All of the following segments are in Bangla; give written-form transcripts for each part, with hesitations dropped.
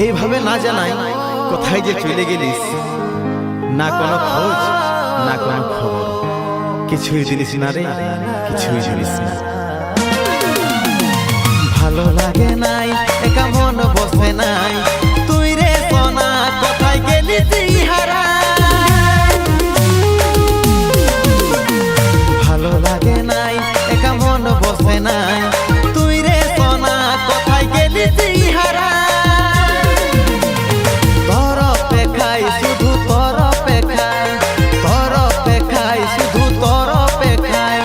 এইভাবে না জানাই কোথায় যে চলে গেলিস, না কোনো খোঁজ না কোনো খবর, কিছুই দিলিস না রে, কিছুই দিলিস না। ভালো লাগে নাই, একা মন বসে নাই, তুই রে সোনা কোথায় গেলি তুই হারা। ভালো লাগে নাই, একা মন বসে নাই, তুই রে সোনা কোথায় গেলি তুই হারা। তোর অপেক্ষায় শুধু তোর অপেক্ষায়, তোর অপেক্ষায় শুধু তোর অপেক্ষায়,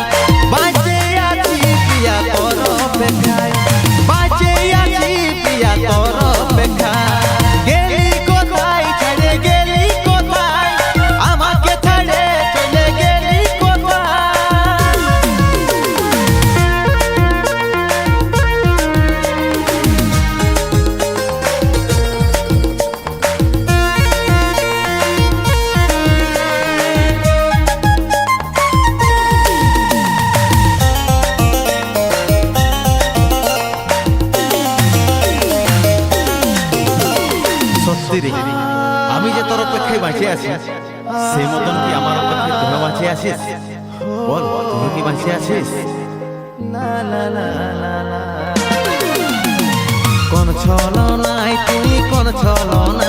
বাঁচে আছি প্রিয়া তোর অপেক্ষায়, বাঁচে আছি প্রিয়া তোর অপেক্ষায়। গেলি কোথায় ছেড়ে গেলি কোথায়, আমাকে ছেড়ে চলে গেলি কোথায়। সত্যি রে, আমি যে তোর অপেক্ষায় বাঁচে আছি, সেই মতন কি আমার অপেক্ষায় তুই বাঁচে আছিস? বল, তুই কি বাঁচে আছিস? কোন ছলনায় তুই, কোন ছলনায়